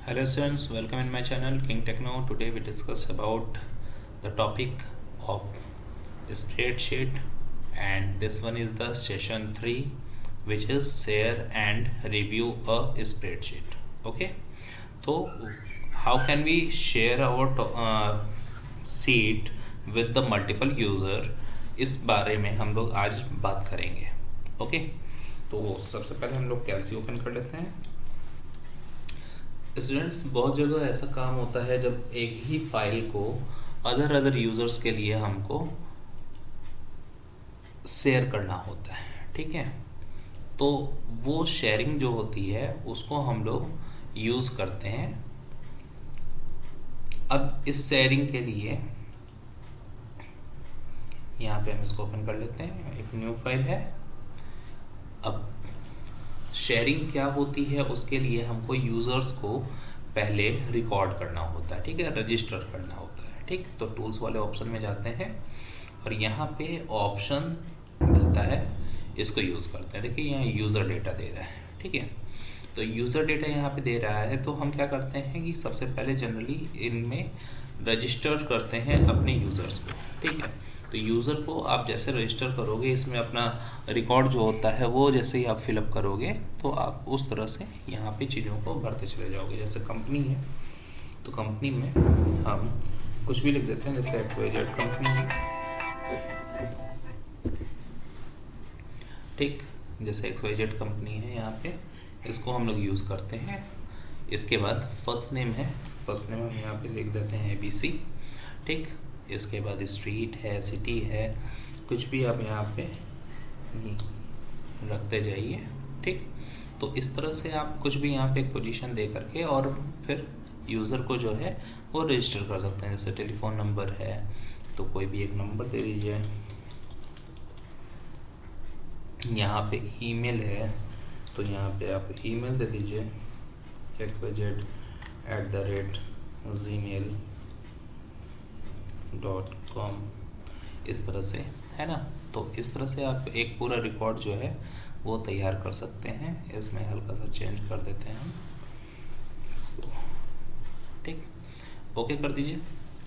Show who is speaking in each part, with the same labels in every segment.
Speaker 1: Hello students, welcome in my channel King Techno. Today we discuss about the topic of spreadsheet, and this one is the session 3, which is share and review a spreadsheet. Okay, so how can we share our sheet with the multiple user, इस बारे में हम लोग आज बात करेंगे. Okay, तो सबसे पहले हम लोग कैलसी ओपन कर लेते हैं. स्टूडेंट्स, बहुत जगह ऐसा काम होता है जब एक ही फाइल को अदर यूजर्स के लिए हमको शेयर करना होता है. ठीक है, तो वो शेयरिंग जो होती है उसको हम लोग यूज करते हैं. अब इस शेयरिंग के लिए यहाँ पे हम इसको ओपन कर लेते हैं. एक न्यू फाइल है. अब शेयरिंग क्या होती है, उसके लिए हमको यूज़र्स को पहले रिकॉर्ड करना होता है. ठीक है, रजिस्टर करना होता है. ठीक, तो टूल्स वाले ऑप्शन में जाते हैं और यहाँ पे ऑप्शन मिलता है, इसको यूज़ करते हैं. देखिए यहाँ यूज़र डेटा दे रहा है. ठीक है, तो यूज़र डेटा यहाँ पे दे रहा है, तो हम क्या करते हैं कि सबसे पहले जनरली इनमें रजिस्टर करते हैं अपने यूज़र्स को. ठीक है, तो यूज़र को आप जैसे रजिस्टर करोगे, इसमें अपना रिकॉर्ड जो होता है वो जैसे ही आप फिलअप करोगे तो आप उस तरह से यहाँ पे चीज़ों को भरते चले जाओगे. जैसे कंपनी है तो कंपनी में हम कुछ भी लिख देते हैं, जैसे XYZ कंपनी है. ठीक, जैसे XYZ कंपनी है, यहाँ पे इसको हम लोग यूज़ करते हैं. इसके बाद फर्स्ट नेम है, फर्स्ट नेम हम यहाँ पे लिख देते हैं ABC. ठीक, इसके बाद स्ट्रीट है, सिटी है, कुछ भी आप यहाँ पे रखते जाइए. ठीक, तो इस तरह से आप कुछ भी यहाँ पे एक पोजीशन दे करके और फिर यूज़र को जो है वो रजिस्टर कर सकते हैं. जैसे टेलीफोन नंबर है तो कोई भी एक नंबर दे दीजिए. यहाँ पे ईमेल है तो यहाँ पे आप ईमेल दे दीजिए xyz@gmail.com, इस तरह से, है ना. तो इस तरह से आप एक पूरा रिकॉर्ड जो है वो तैयार कर सकते हैं. इसमें हल्का सा चेंज कर देते हैं हम इसको. ठीक, ओके कर दीजिए.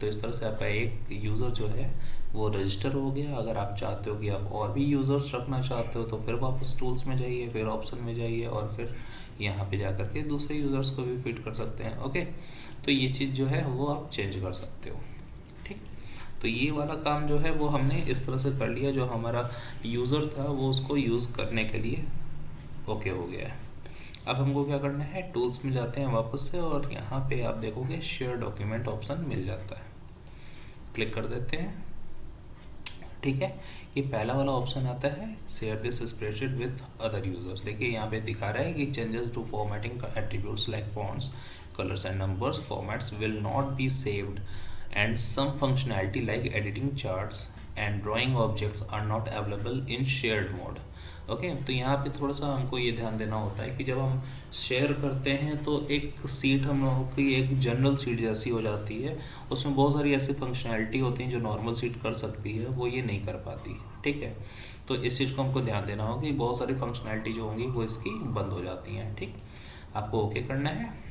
Speaker 1: तो इस तरह से आपका एक यूज़र जो है वो रजिस्टर हो गया. अगर आप चाहते हो कि आप और भी यूज़र्स रखना चाहते हो तो फिर वापस टूल्स में जाइए, फिर ऑप्शन में जाइए और फिर यहाँ पे जा कर के दूसरे यूज़र्स को भी फिट कर सकते हैं. ओके, तो ये चीज़ जो है वो आप चेंज कर सकते हो. ठीक, तो ये वाला काम जो है वो हमने इस तरह से कर लिया. जो हमारा यूज़र था वो उसको यूज़ करने के लिए ओके हो गया है. अब हमको क्या करना है, टूल्स में जाते हैं वापस से और यहाँ पे आप देखोगे शेयर डॉक्यूमेंट ऑप्शन मिल जाता है. क्लिक कर देते हैं. ठीक है, ये पहला वाला ऑप्शन आता है share this spreadsheet with other users. देखिए यहाँ पे दिखा रहा है कि changes to formatting attributes like fonts, colours and numbers formats will not be saved and some functionality like editing charts and drawing objects are not available in shared mode. Okay, तो यहाँ पे थोड़ा सा हमको ये ध्यान देना होता है कि जब हम शेयर करते हैं तो एक सीट हम लोगों की एक जनरल सीट जैसी हो जाती है. उसमें बहुत सारी ऐसी फंक्शनैलिटी होती हैं जो नॉर्मल सीट कर सकती है, वो ये नहीं कर पाती. ठीक है, तो इस चीज़ को हमको ध्यान देना होगा कि बहुत सारी फंक्शनैलिटी जो होंगी वो इसकी बंद हो जाती हैं. ठीक, आपको ओके करना है.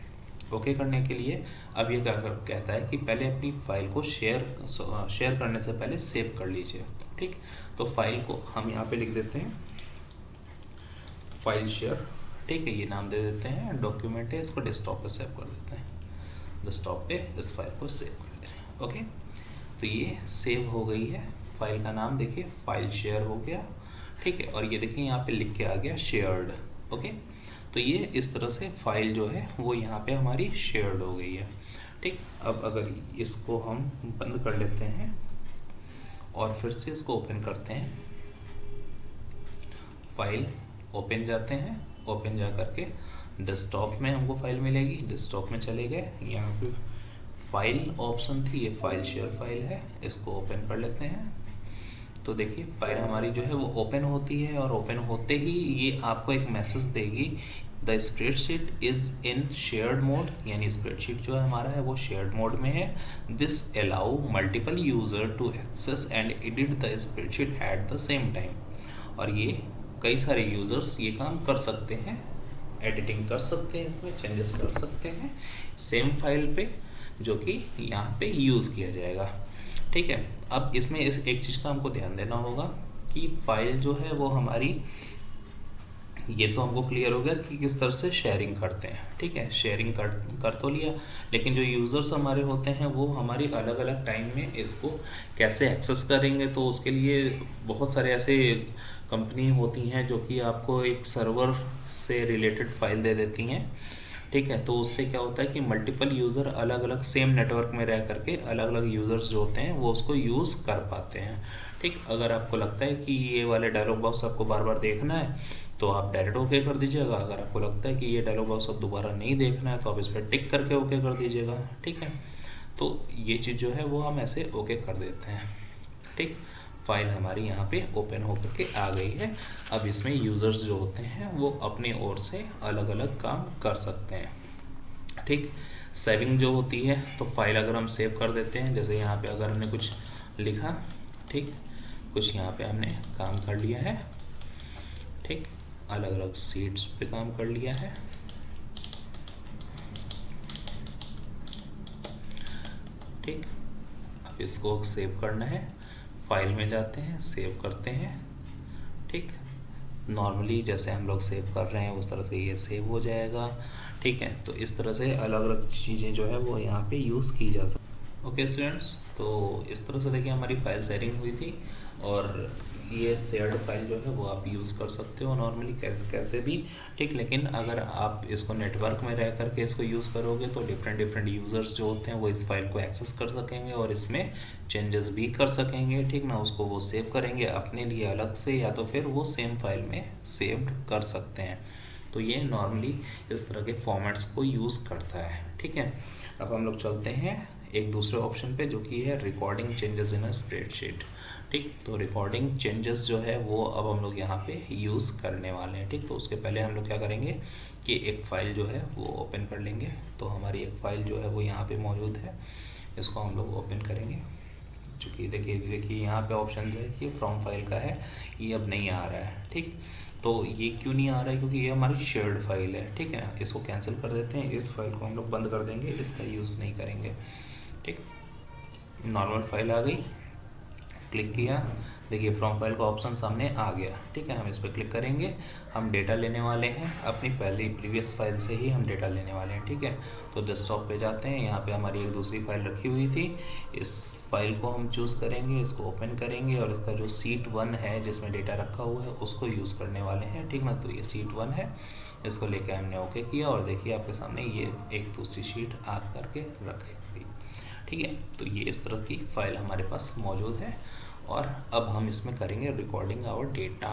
Speaker 1: ओके करने के लिए अब ये क्या कहता है कि पहले अपनी फाइल को शेयर करने से पहले सेव कर लीजिए. ठीक, तो फाइल को हम यहाँ पे लिख देते हैं फाइल शेयर. ठीक है, ये नाम दे देते हैं. डॉक्यूमेंट है, इसको डेस्कटॉप पे सेव कर देते हैं. डेस्कटॉप पे इस फाइल को सेव कर दे रहे हैं. ओके, तो ये सेव हो गई है. फाइल का नाम देखिए फाइल शेयर हो गया. ठीक है, और ये देखिए यहाँ पे लिख के आ गया शेयर्ड. ओके, तो ये इस तरह से फाइल जो है वो यहाँ पे हमारी शेयर्ड हो गई है. ठीक, अब अगर इसको हम बंद कर लेते हैं और फिर से इसको ओपन करते हैं, फाइल ओपन जाते हैं. ओपन जा करके डेस्कटॉप में हमको फाइल मिलेगी. डेस्कटॉप में चले गए, यहाँ पे फाइल ऑप्शन थी, ये फाइल शेयर फाइल है, इसको ओपन कर लेते हैं. तो देखिए फाइल हमारी जो है वो ओपन होती है और ओपन होते ही ये आपको एक मैसेज देगी, the spreadsheet is in shared mode. यानी स्प्रेडशीट जो है हमारा है वो शेयर्ड मोड में है. This allow multiple user to access and edit the spreadsheet at the same time. और ये कई सारे यूज़र्स ये काम कर सकते हैं एडिटिंग कर सकते हैं, इसमें चेंजेस कर सकते हैं सेम फाइल पे, जो कि यहाँ पे यूज़ किया जाएगा। ठीक है, अब इसमें एक चीज़ का हमको ध्यान देना होगा कि फाइल जो है वो हमारी, ये तो हमको क्लियर हो गया कि किस तरह से शेयरिंग करते हैं। ठीक है, शेयरिंग कर तो लिया, लेकिन जो यूज़र्स हमारे होते हैं वो हमारी अलग अलग टाइम में इसको कैसे एक्सेस करेंगे, तो उसके लिए बहुत सारे ऐसे कंपनी होती हैं जो कि आपको एक सर्वर से रिलेटेड फाइल दे देती हैं। ठीक है, तो उससे क्या होता है कि मल्टीपल यूज़र अलग अलग सेम नेटवर्क में रह करके अलग अलग यूज़र्स जो होते हैं वो उसको यूज़ कर पाते हैं। ठीक, अगर आपको लगता है कि ये वाले डायलॉग बॉक्स आपको बार बार देखना है तो आप डायरेक्ट ओके कर दीजिएगा। अगर आपको लगता है कि ये डायलॉग बॉक्स अब दोबारा नहीं देखना है तो आप इस पर टिक करके ओके कर दीजिएगा। ठीक है, तो ये चीज़ जो है वो हम ऐसे ओके कर देते हैं। ठीक, फाइल हमारी यहाँ पे ओपन होकर के आ गई है। अब इसमें यूज़र्स जो होते हैं वो अपने ओर से अलग अलग काम कर सकते हैं। ठीक, सेविंग जो होती है, तो फाइल अगर हम सेव कर देते हैं, जैसे यहाँ पे अगर हमने कुछ लिखा, ठीक, कुछ यहाँ पे हमने काम कर लिया है, ठीक, अलग अलग सीट्स पे काम कर लिया है। ठीक, अब इसको सेव करना है, फाइल में जाते हैं, सेव करते हैं। ठीक, नॉर्मली जैसे हम लोग सेव कर रहे हैं उस तरह से ये सेव हो जाएगा। ठीक है, तो इस तरह से अलग अलग चीज़ें जो है वो यहाँ पे यूज़ की जा सकती। ओके स्टूडेंट्स, तो इस तरह से देखिए हमारी फाइल शेयरिंग हुई थी, और ये शेयर्ड फाइल जो है वो आप यूज़ कर सकते हो नॉर्मली कैसे भी। ठीक, लेकिन अगर आप इसको नेटवर्क में रह करके इसको यूज़ करोगे तो डिफरेंट यूज़र्स जो होते हैं वो इस फाइल को एक्सेस कर सकेंगे और इसमें चेंजेस भी कर सकेंगे। ठीक ना, उसको वो सेव करेंगे अपने लिए अलग से, या तो फिर वो सेम फाइल में सेव कर सकते हैं। तो ये नॉर्मली इस तरह के फॉर्मेट्स को यूज़ करता है। ठीक है, अब हम लोग चलते हैं एक दूसरे ऑप्शन पे, जो कि है recording changes in a spreadsheet. ठीक, तो रिकॉर्डिंग चेंजेस जो है वो अब हम लोग यहाँ पे यूज़ करने वाले हैं। ठीक, तो उसके पहले हम लोग क्या करेंगे कि एक फ़ाइल जो है वो ओपन कर लेंगे। तो हमारी एक फ़ाइल जो है वो यहाँ पे मौजूद है, इसको हम लोग ओपन करेंगे। चूँकि देखिए यहाँ पे ऑप्शन जो है कि फ्रॉम फाइल का है, ये अब नहीं आ रहा है। ठीक, तो ये क्यों नहीं आ रहा है, क्योंकि ये हमारी शेयर्ड फाइल है। ठीक है, इसको कैंसिल कर देते हैं, इस फाइल को हम लोग बंद कर देंगे, इसका यूज़ नहीं करेंगे। ठीक, नॉर्मल फाइल आ गई, क्लिक किया, देखिए फ्रॉम फाइल का ऑप्शन सामने आ गया। ठीक है, हम इस पर क्लिक करेंगे, हम डेटा लेने वाले हैं अपनी पहली प्रीवियस फाइल से ही हम डेटा लेने वाले हैं। ठीक है, तो डेस्कटॉप पे जाते हैं, यहाँ पे हमारी एक दूसरी फाइल रखी हुई थी, इस फाइल को हम चूज़ करेंगे, इसको ओपन करेंगे और इसका जो सीट 1 है जिसमें डेटा रखा हुआ है उसको यूज़ करने वाले हैं। ठीक ना, तो ये सीट 1 है, इसको लेकर हमने ओके किया और देखिए आपके सामने ये एक दूसरी शीट आ करके रख दी। ठीक है, तो ये इस तरह की फाइल हमारे पास मौजूद है, और अब हम इसमें करेंगे रिकॉर्डिंग आवर डेटा।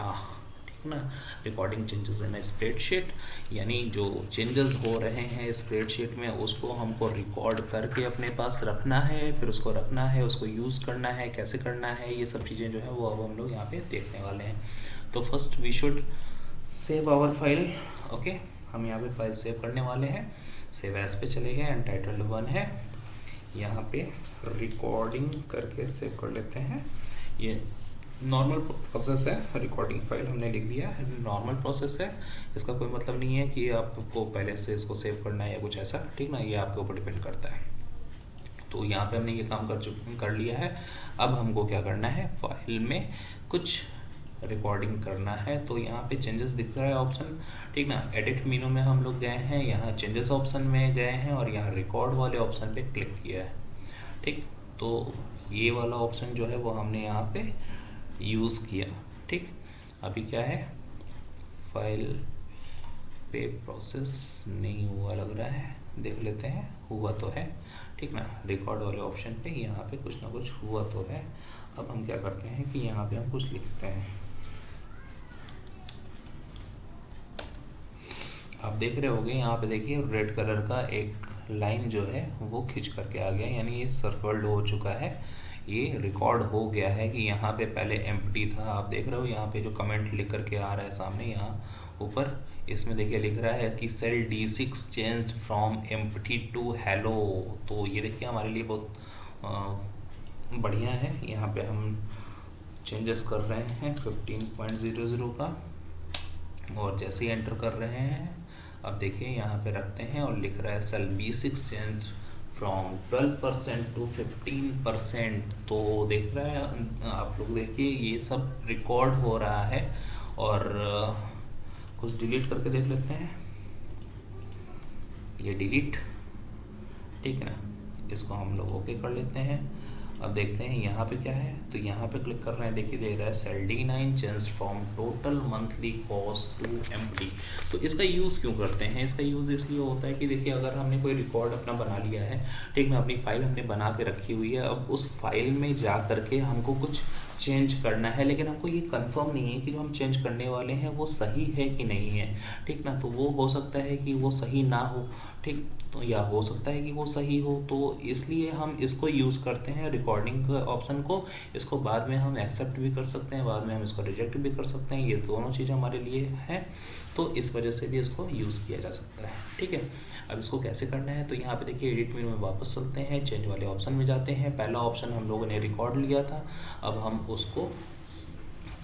Speaker 1: ठीक ना, रिकॉर्डिंग चेंजेस इन स्प्रेडशीट, यानी जो चेंजेस हो रहे हैं स्प्रेडशीट में उसको हमको रिकॉर्ड करके अपने पास रखना है, फिर उसको रखना है, उसको यूज़ करना है, कैसे करना है, ये सब चीज़ें जो है वो अब हम लोग यहाँ पे देखने वाले हैं। तो first we should save our file. Okay, हम यहाँ पे फाइल सेव करने वाले हैं, सेव एज पे चले गए, अनटाइटल्ड 1 है, यहाँ पे रिकॉर्डिंग करके सेव कर लेते हैं। ये नॉर्मल प्रोसेस है, रिकॉर्डिंग फाइल हमने लिख दिया है, नॉर्मल प्रोसेस है, इसका कोई मतलब नहीं है कि आपको पहले से इसको सेव करना है या कुछ ऐसा। ठीक ना, ये आपके ऊपर डिपेंड करता है। तो यहाँ पे हमने ये काम कर लिया है। अब हमको क्या करना है, फाइल में कुछ रिकॉर्डिंग करना है। तो यहाँ पे चेंजेस दिख रहा है ऑप्शन। ठीक ना, एडिट मेनू में हम लोग गए हैं, यहाँ चेंजेस ऑप्शन में गए हैं और यहाँ रिकॉर्ड वाले ऑप्शन पे क्लिक किया है। ठीक, तो ये वाला ऑप्शन जो है वो हमने यहाँ पे यूज़ किया। ठीक, अभी क्या है, फाइल पे प्रोसेस नहीं हुआ लग रहा है, देख लेते हैं, हुआ तो है। ठीक ना, रिकॉर्ड वाले ऑप्शन पे यहाँ पे कुछ ना कुछ हुआ तो है। अब हम क्या करते हैं कि यहाँ पे हम कुछ लिखते हैं। आप देख रहे होंगे यहाँ पे, देखिए रेड कलर का एक लाइन जो है वो खिंच करके आ गया, यानी ये सर्कल्ड हो चुका है, ये रिकॉर्ड हो गया है कि यहाँ पे पहले एम्प्टी था। आप देख रहे हो यहाँ पे जो कमेंट लिख करके आ रहा है सामने यहाँ ऊपर, इसमें देखिए लिख रहा है कि cell D6 changed from empty to hello. तो ये देखिए हमारे लिए बहुत बढ़िया है। यहाँ पे हम चेंजेस कर रहे हैं 15.00 का, और जैसे ही एंटर कर रहे हैं अब देखिए यहाँ पे रखते हैं और लिख रहा है cell B6 change from 12% to 15%। तो देख रहा है आप लोग, देखिए ये सब रिकॉर्ड हो रहा है। और कुछ डिलीट करके देख लेते हैं, ये डिलीट, ठीक है ना। इसको हम लोग ओके कर लेते हैं। अब देखते हैं यहाँ पे क्या है, तो यहाँ पे क्लिक कर रहे हैं, देखिए दे रहा है cell D9 change from total monthly cost to empty. तो इसका यूज़ क्यों करते हैं, इसका यूज़ इसलिए होता है कि देखिए अगर हमने कोई रिकॉर्ड अपना बना लिया है, ठीक ना, अपनी फाइल हमने बना के रखी हुई है, अब उस फाइल में जा करके हमको कुछ चेंज करना है, लेकिन हमको ये कंफर्म नहीं है कि जो हम चेंज करने वाले हैं वो सही है कि नहीं है, ठीक ना। तो वो हो सकता है कि वो सही ना हो, ठीक, तो या हो सकता है कि वो सही हो। तो इसलिए हम इसको यूज़ करते हैं रिकॉर्डिंग ऑप्शन को। इसको बाद में हम एक्सेप्ट भी कर सकते हैं, बाद में हम इसको रिजेक्ट भी कर सकते हैं, ये दोनों चीज़ हमारे लिए हैं। तो इस वजह से भी इसको यूज़ किया जा सकता है, ठीक है। अब इसको कैसे करना है, तो यहाँ पे देखिए एडिट मेनू में वापस चलते हैं, चेंज वाले ऑप्शन में जाते हैं। पहला ऑप्शन हम लोगों ने रिकॉर्ड लिया था, अब हम उसको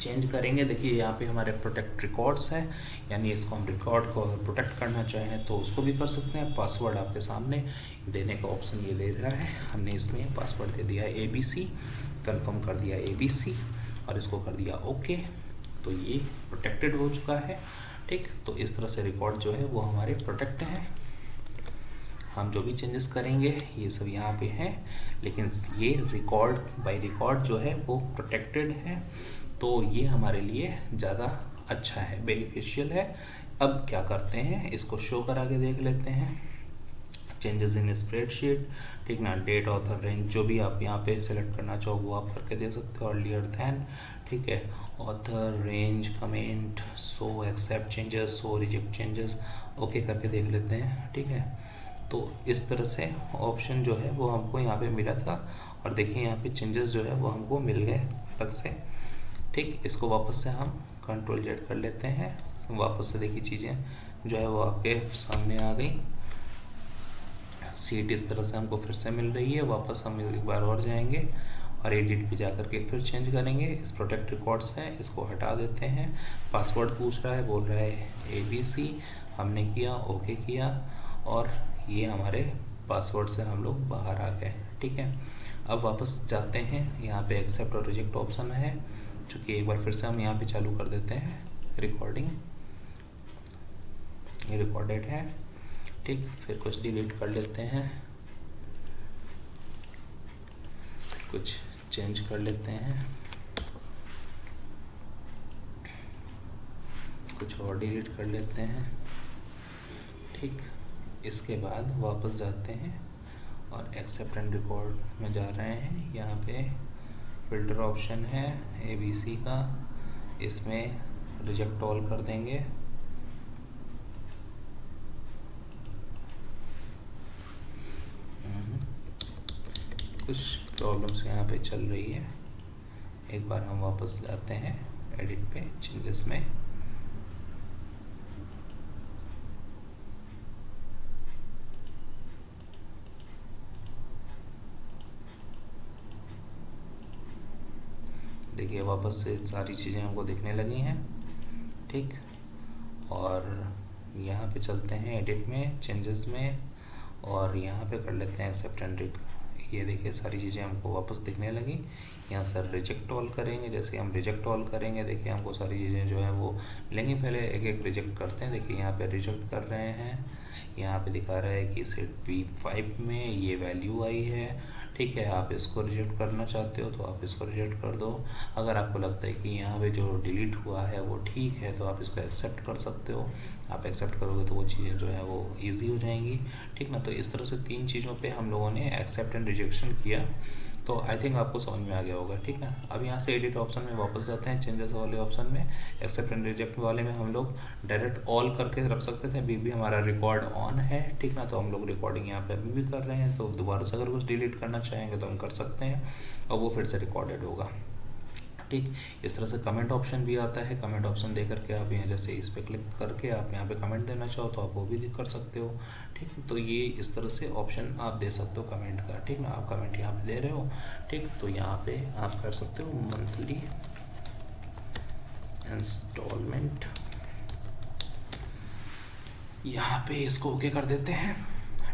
Speaker 1: चेंज करेंगे। देखिए यहाँ पे हमारे प्रोटेक्ट रिकॉर्ड्स है, यानी इसको हम रिकॉर्ड को अगर प्रोटेक्ट करना चाहें तो उसको भी कर सकते हैं। पासवर्ड आपके सामने देने का ऑप्शन ये दे रहा है, हमने इसमें पासवर्ड दे दिया है ABC, कंफर्म कर दिया ABC और इसको कर दिया ओके। तो ये प्रोटेक्टेड हो चुका है, ठीक। तो इस तरह से रिकॉर्ड जो है वो हमारे प्रोटेक्ट हैं। हम जो भी चेंजेस करेंगे ये सब यहाँ पे हैं, लेकिन ये रिकॉर्ड बाय रिकॉर्ड जो है वो प्रोटेक्टेड है। तो ये हमारे लिए ज़्यादा अच्छा है, बेनिफिशियल है। अब क्या करते हैं, इसको शो करा के देख लेते हैं। चेंजेस इन स्प्रेडशीट, ठीक ना, डेट, ऑथर, रेंज, जो भी आप यहाँ पे सेलेक्ट करना चाहो वो आप करके दे सकते हो, अर्लियर दैन, ठीक है, author, range, comment, so except changes, सो रिजेक्ट चेंजेस, ओके करके देख लेते हैं, ठीक है। तो इस तरह से ऑप्शन जो है वो हमको यहाँ पे मिला था, और देखिए यहाँ पे चेंजेस जो है वो हमको मिल गए अलग से, ठीक। इसको वापस से हम Ctrl+Z कर लेते हैं, वापस से देखिए चीज़ें जो है वो आपके सामने आ गई। सीट इस तरह से हमको फिर से मिल रही है। वापस हम एक बार और जाएंगे और एडिट पे जा करके फिर चेंज करेंगे। इस प्रोटेक्ट रिकॉर्ड्स है, इसको हटा देते हैं। पासवर्ड पूछ रहा है, बोल रहा है ABC, हमने किया, ओके किया, और ये हमारे पासवर्ड से हम लोग बाहर आ गए, ठीक है। अब वापस जाते हैं, यहाँ पे एक्सेप्ट और रिजेक्ट ऑप्शन है, चूँकि एक बार फिर से हम यहाँ पे चालू कर देते हैं रिकॉर्डिंग, ये रिकॉर्डेड है, ठीक। फिर कुछ डिलीट कर लेते हैं, कुछ चेंज कर लेते हैं, कुछ और डिलीट कर लेते हैं, ठीक। इसके बाद वापस जाते हैं और एक्सेप्ट एंड रिकॉर्ड में जा रहे हैं। यहाँ पे फिल्टर ऑप्शन है ABC का, इसमें रिजेक्ट ऑल कर देंगे। कुछ प्रॉब्लम्स यहाँ पे चल रही है, एक बार हम वापस जाते हैं एडिट पे, चेंजेस में, देखिए वापस से सारी चीज़ें हमको दिखने लगी हैं, ठीक। और यहाँ पे चलते हैं एडिट में, चेंजेस में, और यहाँ पे कर लेते हैं एक्सेप्ट एंड रिजेक्ट। ये देखिए सारी चीज़ें हमको वापस दिखने लगी। यहाँ सर रिजेक्ट ऑल करेंगे, जैसे हम रिजेक्ट ऑल करेंगे देखिए हमको सारी चीज़ें जो है वो मिलेंगी। पहले एक एक रिजेक्ट करते हैं, देखिए यहाँ पे रिजेक्ट कर रहे हैं, यहाँ पे दिखा रहा है कि सेट B5 में ये वैल्यू आई है, ठीक है। आप इसको रिजेक्ट करना चाहते हो तो आप इसको रिजेक्ट कर दो। अगर आपको लगता है कि यहाँ पे जो डिलीट हुआ है वो ठीक है तो आप इसको एक्सेप्ट कर सकते हो। आप एक्सेप्ट करोगे तो वो चीज़ें जो है वो ईजी हो जाएंगी, ठीक ना। तो इस तरह से 3 चीज़ों पे हम लोगों ने एक्सेप्ट एंड रिजेक्शन किया, तो आई थिंक आपको समझ में आ गया होगा, ठीक ना। अब यहाँ से एडिट ऑप्शन में वापस जाते हैं, चेंजेस वाले ऑप्शन में, एक्सेप्ट एंड रिजेक्ट वाले में हम लोग डायरेक्ट ऑल करके रख सकते थे, अभी भी हमारा रिकॉर्ड ऑन है, ठीक ना। तो हम लोग रिकॉर्डिंग यहाँ पे अभी भी कर रहे हैं, तो दोबारा से अगर कुछ डिलीट करना चाहेंगे तो हम कर सकते हैं और वो फिर से रिकॉर्डेड होगा, ठीक। इस तरह से कमेंट ऑप्शन भी आता है, कमेंट ऑप्शन दे करके आप यहाँ जैसे इस पर क्लिक करके आप यहाँ पे कमेंट देना चाहो तो आप वो भी कर सकते हो, ठीक। तो ये इस तरह से ऑप्शन आप दे सकते हो कमेंट का, ठीक ना। आप कमेंट यहाँ पे दे रहे हो, ठीक, तो यहाँ पे आप कर सकते हो मंथली इंस्टॉलमेंट यहाँ पे इसको ओके कर देते हैं,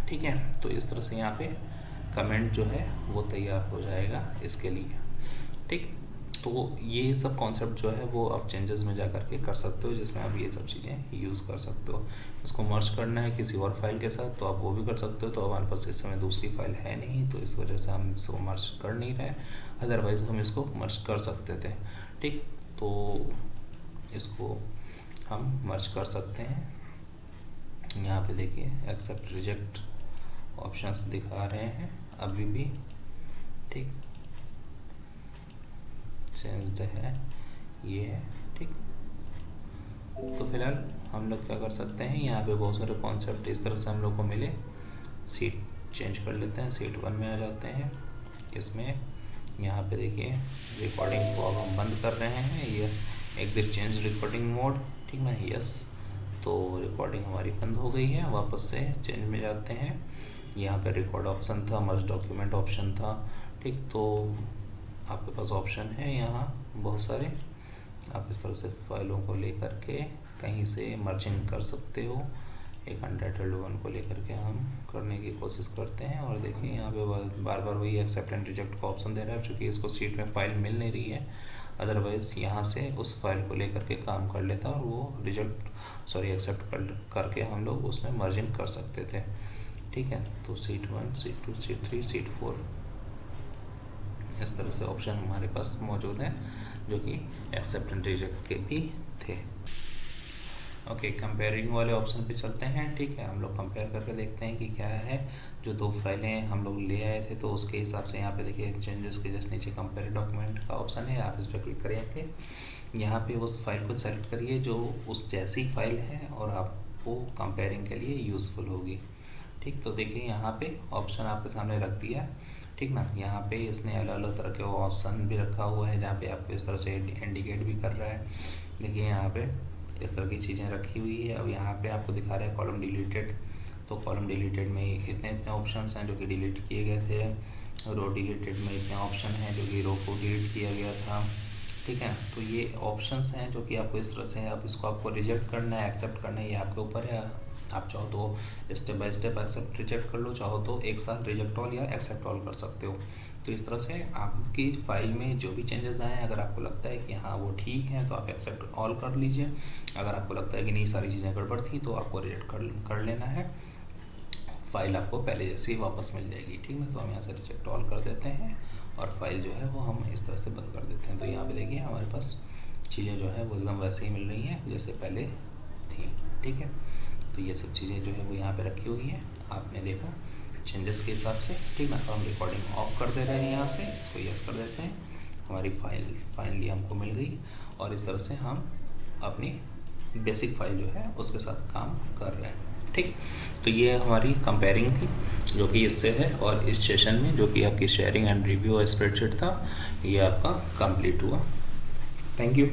Speaker 1: ठीक है। तो इस तरह से यहाँ पे कमेंट जो है वो तैयार हो जाएगा इसके लिए, ठीक। तो ये सब कॉन्सेप्ट जो है वो आप चेंजेस में जा करके कर सकते हो, जिसमें आप ये सब चीज़ें यूज़ कर सकते हो। इसको मर्ज करना है किसी और फाइल के साथ तो आप वो भी कर सकते हो। तो हमारे पास इस समय दूसरी फाइल है नहीं, तो इस वजह से हम इसको मर्ज कर नहीं रहे, अदरवाइज़ हम इसको मर्ज कर सकते थे, ठीक। तो इसको हम मर्ज कर सकते हैं। यहाँ पे देखिए एक्सेप्ट रिजेक्ट ऑप्शंस दिखा रहे हैं अभी भी, ठीक। चेंज है ये है, ठीक। तो फिलहाल हम लोग क्या कर सकते हैं, यहाँ पे बहुत सारे कॉन्सेप्ट इस तरह से हम लोग को मिले। सीट चेंज कर लेते हैं, सीट 1 में आ जाते हैं। इसमें यहाँ पे देखिए रिकॉर्डिंग को अब हम बंद कर रहे हैं, ये एग्जिट चेंज रिकॉर्डिंग मोड, ठीक ना, यस। तो रिकॉर्डिंग हमारी बंद हो गई है, वापस से चेंज में जाते हैं। यहाँ पे रिकॉर्ड ऑप्शन था, मर्ज डॉक्यूमेंट ऑप्शन था, ठीक। तो आपके पास ऑप्शन है यहाँ बहुत सारे, आप इस तरह से फाइलों को लेकर के कहीं से मर्जिंग कर सकते हो। एक अनटाइटल्ड वन को लेकर के हम करने की कोशिश करते हैं, और देखिए यहाँ पे बार बार वही एक्सेप्ट एंड रिजेक्ट का ऑप्शन दे रहा है, चूँकि इसको सीट में फाइल मिल नहीं रही है। अदरवाइज़ यहाँ से उस फाइल को लेकर के काम कर लेता और वो एक्सेप्ट करके हम लोग उसमें मर्जिंग कर सकते थे, ठीक है। तो सीट 1, सीट 2, सीट 3, सीट 4 इस तरह से ऑप्शन हमारे पास मौजूद हैं, जो कि एक्सेप्ट एंड रिजेक्ट के भी थे। ओके, कंपेयरिंग वाले ऑप्शन पे चलते हैं, ठीक है। हम लोग कंपेयर करके देखते हैं कि क्या है। जो 2 फाइलें हम लोग ले आए थे तो उसके हिसाब से यहाँ पे देखिए चेंजेस के जस्ट नीचे कंपेयर डॉक्यूमेंट का ऑप्शन है, आप इस पर क्लिक करेंगे। यहाँ पे उस फाइल को सेलेक्ट करिए जो उस जैसी फाइल है और आपको कंपेयरिंग के लिए यूज़फुल होगी, ठीक। तो देखिए यहाँ पे ऑप्शन आपके सामने रख दिया, ठीक ना। यहाँ पे इसने अलग अलग तरह के ऑप्शन भी रखा हुआ है, जहाँ पे आपको इस तरह से इंडिकेट भी कर रहा है। देखिए यहाँ पे इस तरह की चीज़ें रखी हुई है। अब यहाँ पे आपको दिखा रहा है कॉलम डिलीटेड, तो कॉलम डिलीटेड में इतने ऑप्शंस हैं जो कि डिलीट किए गए थे। रो डिलीटेड में इतने ऑप्शन हैं जो कि रो को डिलीट किया गया था, ठीक है। तो ये ऑप्शंस हैं जो कि आपको इस तरह से, अब इसको आपको रिजेक्ट करना है, एक्सेप्ट करना है, ये आपके ऊपर है। आप चाहो तो step by step accept reject कर लो, चाहो तो एक साथ रिजेक्ट ऑल या एक्सेप्ट ऑल कर सकते हो। तो इस तरह से आपकी फाइल में जो भी चेंजेस आए, अगर आपको लगता है कि हाँ वो ठीक है तो आप एक्सेप्ट ऑल कर लीजिए। अगर आपको लगता है कि नहीं सारी चीज़ें गड़बड़ थी तो आपको रिजेक्ट कर लेना है। फाइल आपको पहले जैसे ही वापस मिल जाएगी, ठीक है। तो हम यहाँ से रिजेक्ट ऑल कर देते हैं और फाइल जो है वो हम इस तरह से बंद कर देते हैं। तो यहाँ पे देखिए हमारे पास चीज़ें जो है वो एकदम वैसे ही मिल रही हैं जैसे पहले थी, ठीक है। तो ये सब चीज़ें जो है वो यहाँ पे रखी हुई हैं, आपने देखा चेंजेस के हिसाब से, ठीक ना। तो हम रिकॉर्डिंग ऑफ कर दे रहे हैं, यहाँ से इसको यस कर देते हैं। हमारी फाइल फाइनली हमको मिल गई, और इस तरह से हम अपनी बेसिक फाइल जो है उसके साथ काम कर रहे हैं, ठीक। तो ये हमारी कंपेयरिंग थी जो कि इससे है, और इस सेशन में जो कि आपकी शेयरिंग एंड रिव्यू स्प्रेडशीट था, ये आपका कंप्लीट हुआ। Thank you.